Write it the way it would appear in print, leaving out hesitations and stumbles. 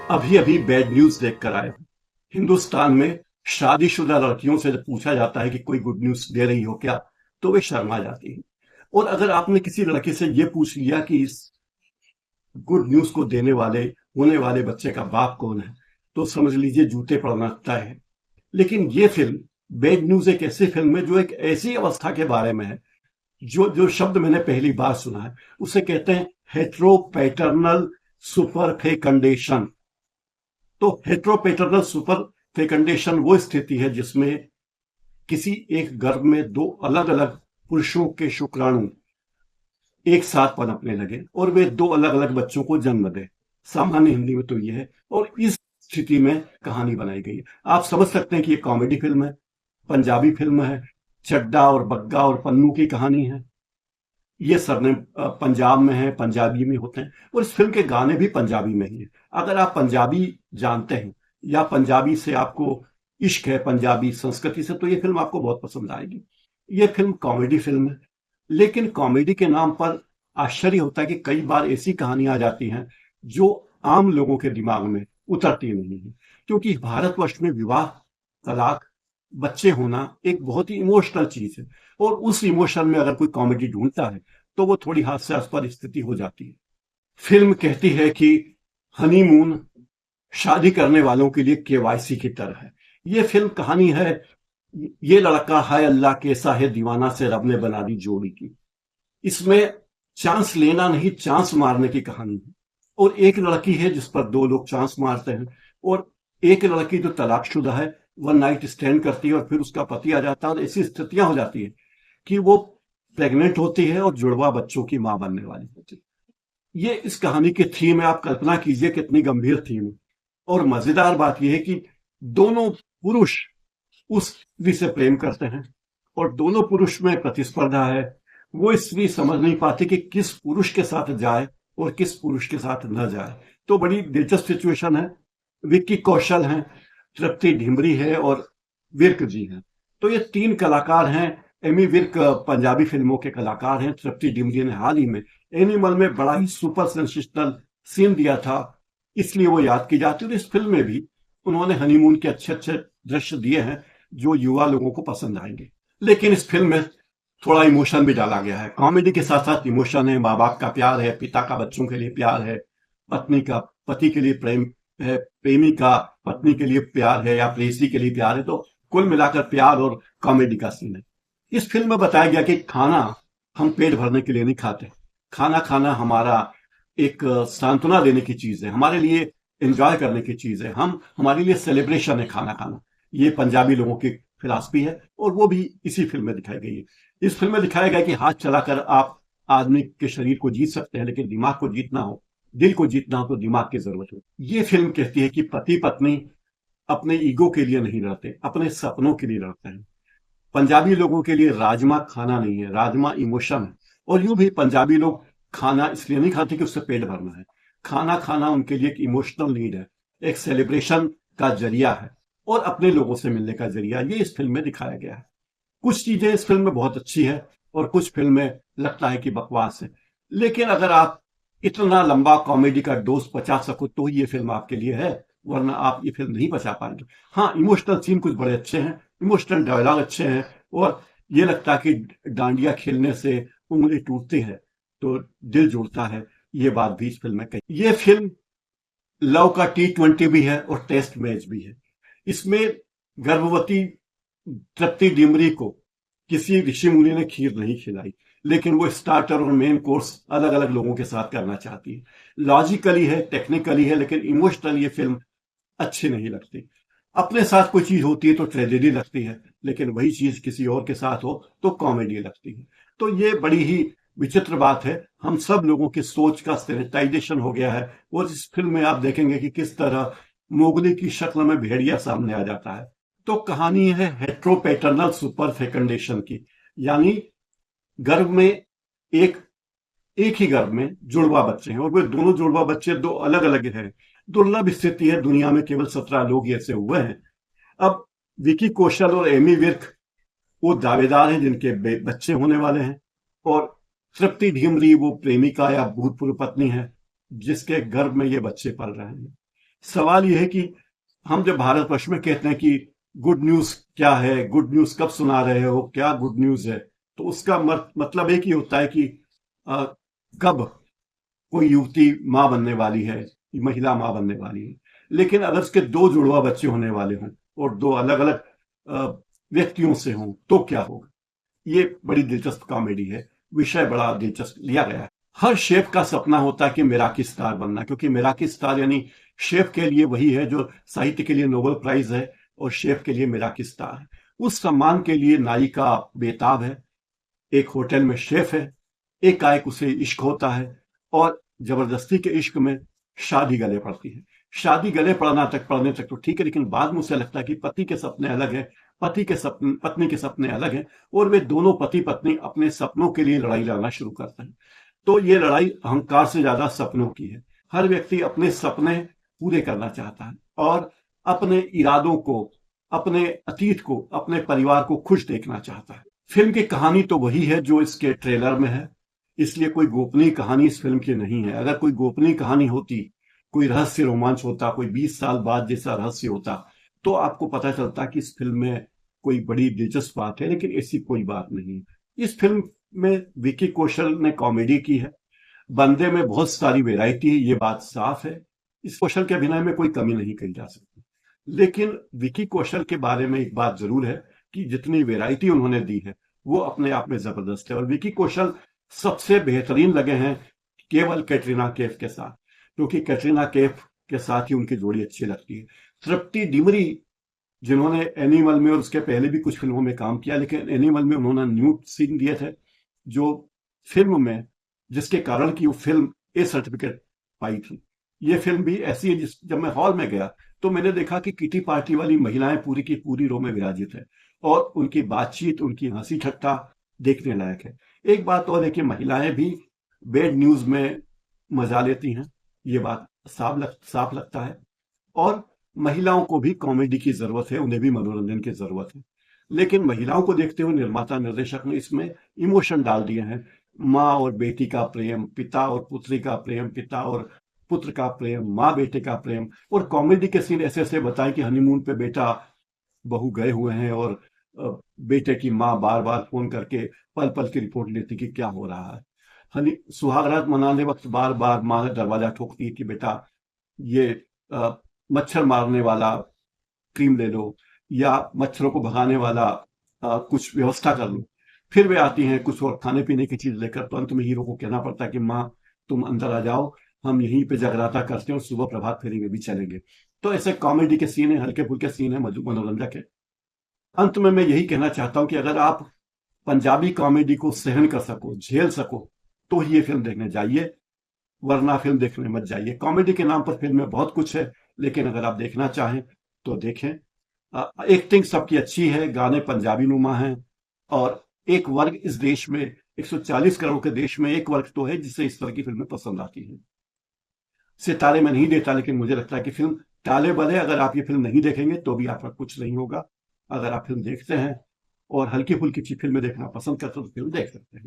अभी अभी bad news देखकर आए हूं। हिंदुस्तान में शादीशुदा लड़कियों से जब पूछा जाता है कि कोई गुड न्यूज दे रही हो क्या, तो वे शर्मा जाती हैं। और अगर आपने किसी लड़की से यह पूछ लिया कि इस गुड न्यूज को देने वाले होने वाले बच्चे का बाप कौन है, तो समझ लीजिए जूते पड़ना तय है। लेकिन ये फिल्म बैड न्यूज एक ऐसी फिल्म है जो एक ऐसी अवस्था के बारे में है, जो जो शब्द मैंने पहली बार सुना है उसे कहते हैं हेट्रोपैटर्नल सुपर फेकंडेशन। तो हेट्रोपेटर्नल सुपर फेकंडेशन वो स्थिति है जिसमें किसी एक गर्भ में दो अलग अलग पुरुषों के शुक्राणु एक साथ पनपने लगे और वे दो अलग अलग बच्चों को जन्म दे। सामान्य हिंदी में तो यह है, और इस स्थिति में कहानी बनाई गई है। आप समझ सकते हैं कि ये कॉमेडी फिल्म है, पंजाबी फिल्म है। चड्डा और बग्गा और पन्नू की कहानी है। ये सरनेम पंजाब में है, पंजाबी में होते हैं, और इस फिल्म के गाने भी पंजाबी में ही है। अगर आप पंजाबी जानते हैं या पंजाबी से आपको इश्क है, पंजाबी संस्कृति से, तो ये फिल्म आपको बहुत पसंद आएगी। ये फिल्म कॉमेडी फिल्म है, लेकिन कॉमेडी के नाम पर आश्चर्य होता है कि कई बार ऐसी कहानियां आ जाती हैं जो आम लोगों के दिमाग में उतरती नहीं है। क्योंकि भारतवर्ष में विवाह, तलाक, बच्चे होना एक बहुत ही इमोशनल चीज है, और उस इमोशन में अगर कोई कॉमेडी ढूंढता है तो वो थोड़ी हास्यास्पद स्थिति हो जाती है। फिल्म कहती है कि हनीमून शादी करने वालों के लिए केवाईसी की तरह है। ये फिल्म कहानी है, ये लड़का हाय अल्लाह कैसा है दीवाना से रब ने बना दी जोड़ी की। इसमें चांस लेना नहीं, चांस मारने की कहानी है। और एक लड़की है जिस पर दो लोग चांस मारते हैं, और एक लड़की जो तलाकशुदा है, वन नाइट स्टैंड करती है और फिर उसका पति आ जाता है, और ऐसी स्थितियां हो जाती है कि वो प्रेग्नेंट होती है और जुड़वा बच्चों की मां बनने वाली होती है। ये इस कहानी की थीम है। आप कल्पना कीजिए कितनी गंभीर थीम है। और मजेदार बात यह है कि दोनों पुरुष उस स्त्री से प्रेम करते हैं, और दोनों पुरुष में प्रतिस्पर्धा है। वो स्त्री समझ नहीं पाती कि किस पुरुष के साथ जाए और किस पुरुष के साथ न जाए। तो बड़ी दिलचस्प सिचुएशन है। विक्की कौशल हैं, तृप्ति ढिमरी है और विर्क जी हैं। तो ये तीन कलाकार हैं। एमी विर्क पंजाबी फिल्मों के कलाकार हैं। तृप्ति डिमरी ने हाल ही में एनिमल में बड़ा ही सुपर सेंसेशनल सीन दिया था, इसलिए वो याद की जाती है। और इस फिल्म में भी उन्होंने हनीमून के अच्छे अच्छे दृश्य दिए हैं जो युवा लोगों को पसंद आएंगे। लेकिन इस फिल्म में थोड़ा इमोशन भी डाला गया है। कॉमेडी के साथ साथ इमोशन है। माँ बाप का प्यार है, पिता का बच्चों के लिए प्यार है, पत्नी का पति के लिए प्रेम है, प्रेमी का पत्नी के लिए प्यार है, या प्रेयसी के लिए प्यार है। तो कुल मिलाकर प्यार और कॉमेडी का सीन है। इस फिल्म में बताया गया कि खाना हम पेट भरने के लिए नहीं खाते। खाना खाना हमारा एक सांत्वना देने की चीज है, हमारे लिए एंजॉय करने की चीज है। हम हमारे लिए सेलिब्रेशन है खाना खाना। ये पंजाबी लोगों की फिलॉसफी है, और वो भी इसी फिल्म में दिखाई गई है। इस फिल्म में दिखाया गया कि हाथ चलाकर आप आदमी के शरीर को जीत सकते हैं, लेकिन दिमाग को जीतना हो, दिल को जीतना हो, तो दिमाग की जरूरत हो। ये फिल्म कहती है कि पति पत्नी अपने ईगो के लिए नहीं लड़ते, अपने सपनों के लिए लड़ते हैं। पंजाबी लोगों के लिए राजमा खाना नहीं है, राजमा इमोशन है। और यूं भी पंजाबी लोग खाना इसलिए नहीं खाते कि उससे पेट भरना है। खाना खाना उनके लिए एक इमोशनल नीड है, एक सेलिब्रेशन का जरिया है, और अपने लोगों से मिलने का जरिया। ये इस फिल्म में दिखाया गया है। कुछ चीजें इस फिल्म में बहुत अच्छी है, और कुछ फिल्म में लगता है कि बकवास है। लेकिन अगर आप इतना लंबा कॉमेडी का डोज पचा सको तो ही ये फिल्म आपके लिए है, वरना आप ये फिल्म नहीं पचा पाएंगे। हाँ, इमोशनल सीन कुछ बड़े अच्छे हैं, इमोशनल डायलॉग अच्छे हैं, और ये लगता है कि डांडिया खेलने से उंगली टूटती है तो दिल जुड़ता है। ये बात भी इस फिल्म में कही। ये फिल्म लव का T20 भी है और टेस्ट मैच भी है। इसमें गर्भवती तृप्ति डिमरी को किसी ऋषि मुनि ने खीर नहीं खिलाई, लेकिन वो स्टार्टर और मेन कोर्स अलग अलग लोगों के साथ करना चाहती है। लॉजिकली है, टेक्निकली है, लेकिन इमोशनली ये फिल्म अच्छी नहीं लगती। अपने साथ कोई चीज होती है तो ट्रेजेडी लगती है, लेकिन वही चीज किसी और के साथ हो तो कॉमेडी लगती है। तो ये बड़ी ही विचित्र बात है। हम सब लोगों की सोच का सैनिटाइजेशन हो गया है। और इस फिल्म में आप देखेंगे कि किस तरह मोगली की शक्ल में भेड़िया सामने आ जाता है। तो कहानी है हेट्रोपैटर्नल सुपर फेकंडेशन की, यानी गर्भ में एक एक ही गर्भ में जुड़वा बच्चे हैं, और वे दोनों जुड़वा बच्चे दो अलग अलग हैं। दुर्लभ स्थिति है, दुनिया में केवल 17 लोग ऐसे हुए हैं। अब विकी कौशल और एमी विर्क वो दावेदार हैं जिनके बच्चे होने वाले हैं, और तृप्ति ढीमरी वो प्रेमिका या भूतपूर्व पत्नी है जिसके गर्भ में ये बच्चे पल रहे हैं। सवाल यह है कि हम जब भारतवर्ष में कहते हैं कि गुड न्यूज क्या है, गुड न्यूज कब सुना रहे हो, क्या गुड न्यूज है, तो उसका मतलब एक ही होता है कि अ, कब कोई युवती माँ बनने वाली है, महिला माँ बनने वाली है। लेकिन अगर उसके दो जुड़वा बच्चे होने वाले हों और दो अलग अलग व्यक्तियों से हों तो क्या होगा। ये बड़ी दिलचस्प कॉमेडी है, विषय बड़ा दिलचस्प लिया गया है। हर शेफ का सपना होता है कि मेराकी स्टार बनना, क्योंकि मेराकी स्टार यानी शेफ के लिए वही है जो साहित्य के लिए नोबेल प्राइज है और शेफ के लिए मेराकी स्टार है। उस सम्मान के लिए नायिका बेताब है। एक होटल में शेफ है, एकाएक उसे इश्क होता है और जबरदस्ती के इश्क में शादी गले पड़ती है। शादी गले पड़ने तक तो ठीक है, लेकिन बाद में उसे लगता है कि पति के सपने अलग हैं, पत्नी के सपने अलग हैं, और वे दोनों पति पत्नी अपने सपनों के लिए लड़ाई लड़ना शुरू करते हैं। तो ये लड़ाई अहंकार से ज्यादा सपनों की है। हर व्यक्ति अपने सपने पूरे करना चाहता है और अपने इरादों को, अपने अतीत को, अपने परिवार को खुश देखना चाहता है। फिल्म की कहानी तो वही है जो इसके ट्रेलर में है, इसलिए कोई गोपनीय कहानी इस फिल्म की नहीं है। अगर कोई गोपनीय कहानी होती, कोई रहस्य रोमांच होता, कोई 20 साल बाद जैसा रहस्य होता, तो आपको पता चलता कि इस फिल्म में कोई बड़ी दिलचस्प बात है, लेकिन ऐसी कोई बात नहीं। इस फिल्म में विकी कौशल ने कॉमेडी की है, बंदे में बहुत सारी वैरायटी है, ये बात साफ है। इस कौशल के अभिनय में कोई कमी नहीं कही जा सकती। लेकिन विकी कौशल के बारे में एक बात जरूर है कि जितनी वैरायटी उन्होंने दी है वो अपने आप में जबरदस्त है। और विकी कौशल सबसे बेहतरीन लगे हैं केवल कैटरीना कैफ के साथ, क्योंकि कैटरीना कैफ के साथ ही उनकी जोड़ी अच्छी लगती है। तृप्ति डिमरी, जिन्होंने एनिमल में और उसके पहले भी कुछ फिल्मों में काम किया, लेकिन एनिमल में उन्होंने न्यूड सीन दिए थे जो फिल्म में, जिसके कारण की वो फिल्म ए सर्टिफिकेट पाई थी। ये फिल्म भी ऐसी है जब मैं हॉल में गया तो मैंने देखा कि किटी पार्टी वाली महिलाएं पूरी की पूरी रो में विराजित है और उनकी बातचीत, उनकी हंसी ठट्टा देखने लायक है। एक बात और है कि महिलाएं भी बैड न्यूज में मजा लेती हैं, ये बात साफ लगता है। और महिलाओं को भी कॉमेडी की जरूरत है, उन्हें भी मनोरंजन की जरूरत है। लेकिन महिलाओं को देखते हुए निर्माता निर्देशक ने इसमें इमोशन डाल दिए हैं। माँ और बेटी का प्रेम, पिता और पुत्री का प्रेम, पिता और पुत्र का प्रेम, माँ बेटे का प्रेम, और कॉमेडी के सीन ऐसे ऐसे बताए कि हनीमून पे बेटा बहू गए हुए हैं और बेटे की माँ बार बार फोन करके पल पल की रिपोर्ट लेती कि क्या हो रहा है। सुहागरात मनाने वक्त बार बार माँ दरवाजा ठोकती है कि बेटा ये मच्छर मारने वाला क्रीम ले लो या मच्छरों को भगाने वाला कुछ व्यवस्था कर लो। फिर वे आती हैं कुछ और खाने पीने की चीज लेकर, तो अंत में हीरो को कहना पड़ता है कि माँ तुम अंदर आ जाओ, हम यहीं पे जगराता करते हैं और सुबह प्रभात फेरी में भी चलेंगे। तो ऐसे कॉमेडी के सीन है, हल्के फुल्के सीन है, मनोरंजक है। अंत में मैं यही कहना चाहता हूं कि अगर आप पंजाबी कॉमेडी को सहन कर सको, झेल सको, तो ही ये फिल्म देखने जाइए, वरना फिल्म देखने मत जाइए। कॉमेडी के नाम पर फिल्म में बहुत कुछ है, लेकिन अगर आप देखना चाहें तो देखें। एक्टिंग सबकी अच्छी है, गाने पंजाबी नुमा हैं, और एक वर्ग इस देश में, 140 करोड़ के देश में एक वर्ग तो है जिसे इस तरह की फिल्में पसंद आती हैं। सितारे में नहीं देता, लेकिन मुझे लगता है कि फिल्म टाले बले, अगर आप ये फिल्म नहीं देखेंगे तो भी आपका कुछ नहीं होगा। अगर आप फिल्म देखते हैं और हल्की फुल्की फिल्में देखना पसंद करते हो तो फिल्म देख सकते हैं।